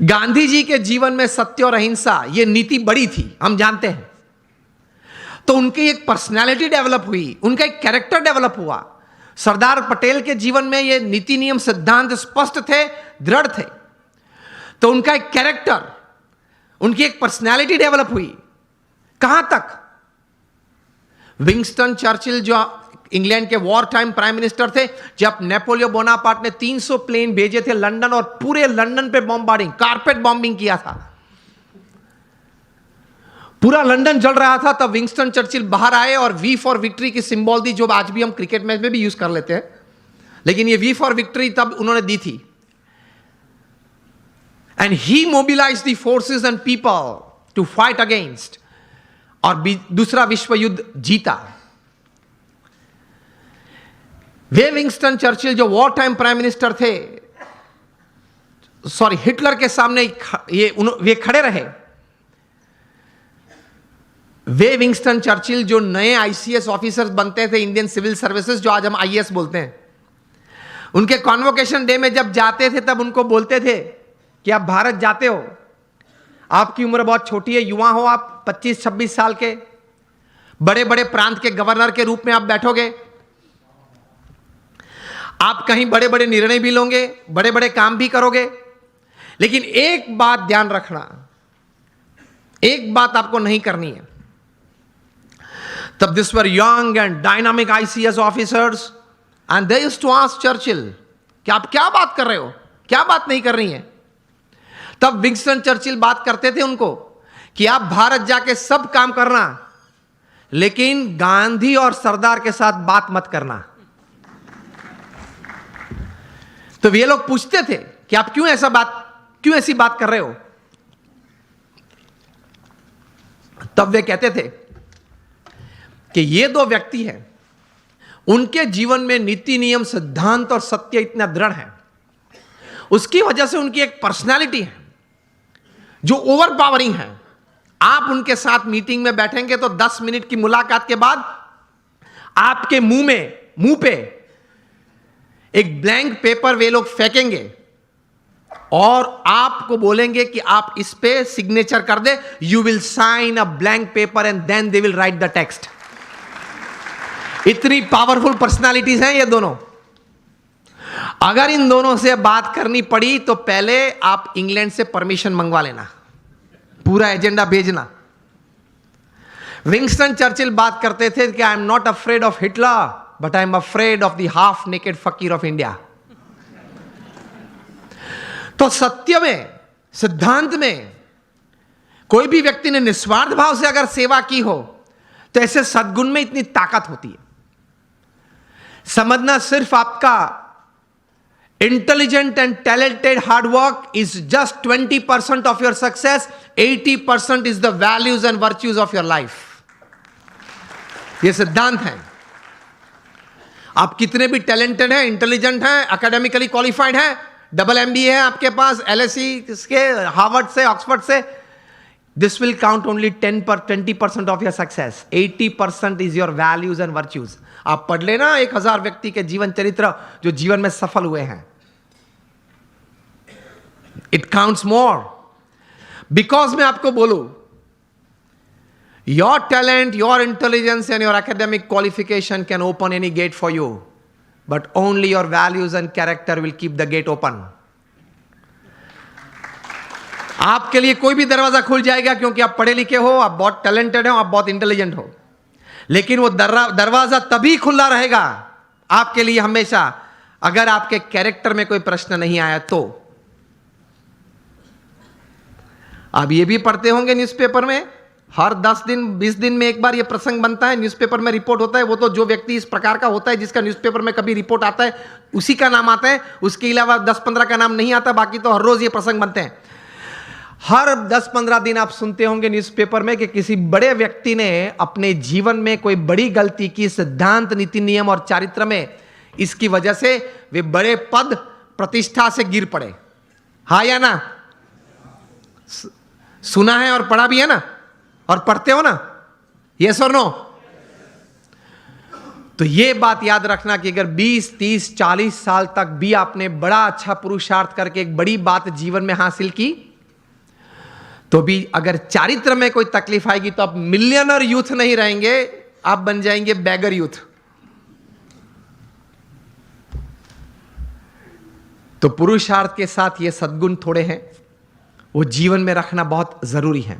गांधी जी के जीवन में सत्य और अहिंसा ये नीति बड़ी थी, हम जानते हैं। तो उनकी एक पर्सनालिटी डेवलप हुई, उनका एक कैरेक्टर डेवलप हुआ। सरदार पटेल के जीवन में ये नीति नियम सिद्धांत स्पष्ट थे, दृढ़ थे। तो उनका एक कैरेक्टर, उनकी एक पर्सनालिटी डेवलप हुई। कहां तक? विंस्टन चर्चिल जो इंग्लैंड के वॉर टाइम प्राइम मिनिस्टर थे, जब नेपोलियन बोनापार्ट ने 300 प्लेन भेजे थे लंदन और पूरे लंदन पे बॉम्बार्डिंग, कारपेट बॉम्बिंग किया था, पूरा लंदन जल रहा था, तब विंस्टन चर्चिल बाहर आए और वी फॉर विक्ट्री की सिंबल दी, जो आज भी हम क्रिकेट मैच में भी यूज कर लेते हैं, लेकिन ये वी फॉर विक्ट्री तब उन्होंने दी थी। And he mobilised the forces and people to fight against, और दूसरा विश्व युद्ध जीता। वे विंस्टन चर्चिल जो वॉर टाइम प्राइम मिनिस्टर थे, सॉरी हिटलर के सामने वे खड़े रहे। वे विंस्टन चर्चिल जो नए आईसीएस ऑफिसर्स बनते थे, इंडियन सिविल सर्विसेज, जो आज हम आईएएस बोलते हैं, उनके कॉन्वोकेशन डे में जब जाते थे तब उनको बोलते थे कि आप भारत जाते हो, आपकी उम्र बहुत छोटी है, युवा हो आप, 25-26 साल के, बड़े बड़े प्रांत के गवर्नर के रूप में आप बैठोगे, आप कहीं बड़े बड़े निर्णय भी लोगे, बड़े बड़े काम भी करोगे, लेकिन एक बात ध्यान रखना, एक बात आपको नहीं करनी है। तब this were young and dynamic ICS officers and they used to ask Churchill कि आप क्या बात कर रहे हो, क्या बात नहीं कर रही है। तब विंस्टन चर्चिल बात करते थे उनको कि आप भारत जाके सब काम करना, लेकिन गांधी और सरदार के साथ बात मत करना। तो वे लोग पूछते थे कि आप क्यों ऐसी बात कर रहे हो। तब वे कहते थे कि ये दो व्यक्ति हैं, उनके जीवन में नीति नियम सिद्धांत और सत्य इतना दृढ़ है, उसकी वजह से उनकी एक पर्सनालिटी है जो ओवर पावरिंग है। आप उनके साथ मीटिंग में बैठेंगे तो 10 मिनट की मुलाकात के बाद आपके मुंह पे एक ब्लैंक पेपर वे लोग फेंकेंगे और आपको बोलेंगे कि आप इस पे सिग्नेचर कर दे, you will sign a blank paper and then they will write the text. इतनी पावरफुल पर्सनालिटीज हैं ये दोनों। अगर इन दोनों से बात करनी पड़ी तो पहले आप इंग्लैंड से परमिशन मंगवा लेना, पूरा एजेंडा भेजना। विंस्टन चर्चिल बात करते थे कि I am not afraid of Hitler but I am afraid of the half naked फकीर ऑफ इंडिया। तो सत्य में, सिद्धांत में कोई भी व्यक्ति ने निस्वार्थ भाव से अगर सेवा की हो तो ऐसे सद्गुण में इतनी ताकत होती है। समझना, सिर्फ आपका intelligent and talented hard work is just 20% of your success, 80% is the values and virtues of your life. यह सिद्धांत है। आप कितने भी टैलेंटेड हैं, इंटेलिजेंट हैं, एकेडमिकली क्वालिफाइड हैं, डबल एमबीए है आपके पास, एलएससी के, हार्वर्ड से, ऑक्सफोर्ड से, this will count only 20% of your success, 80% is your values and virtues. आप पढ़ लेना 1000 व्यक्ति के जीवन चरित्र जो जीवन में सफल हुए हैं। It counts more. बिकॉज मैं आपको बोलूं, your talent, your intelligence and your academic qualification can open any gate for you, but only your values and character will keep the gate open. आपके लिए कोई भी दरवाजा खुल जाएगा क्योंकि आप पढ़े लिखे हो, आप बहुत टैलेंटेड हो, आप बहुत इंटेलिजेंट हो, लेकिन वो दरवाजा तभी खुला रहेगा आपके लिए हमेशा अगर आपके कैरेक्टर में कोई प्रश्न नहीं आया तो। आप ये भी पढ़ते होंगे न्यूज़पेपर में, हर 10 दिन 20 दिन में एक बार ये प्रसंग बनता है, न्यूज़पेपर में रिपोर्ट होता है। वो तो जो व्यक्ति इस प्रकार का होता है जिसका न्यूज़पेपर में कभी रिपोर्ट आता है उसी का नाम आता है, उसके अलावा 10-15 का नाम नहीं आता, बाकी तो हर रोज ये प्रसंग बनते हैं। हर 10-15 दिन आप सुनते होंगे न्यूज़पेपर में कि किसी बड़े व्यक्ति ने अपने जीवन में कोई बड़ी गलती की, सिद्धांत, नीति नियम और चारित्र में, इसकी वजह से वे बड़े पद प्रतिष्ठा से गिर पड़े। हाँ या ना? सुना है और पढ़ा भी है ना, और पढ़ते हो ना, यस और नो? तो ये बात याद रखना कि अगर 20, 30, 40 साल तक भी आपने बड़ा अच्छा पुरुषार्थ करके एक बड़ी बात जीवन में हासिल की, तो भी अगर चारित्र में कोई तकलीफ आएगी तो आप मिलियनर यूथ नहीं रहेंगे, आप बन जाएंगे बैगर यूथ। तो पुरुषार्थ के साथ ये सद्गुण थोड़े हैं, वो जीवन में रखना बहुत जरूरी है।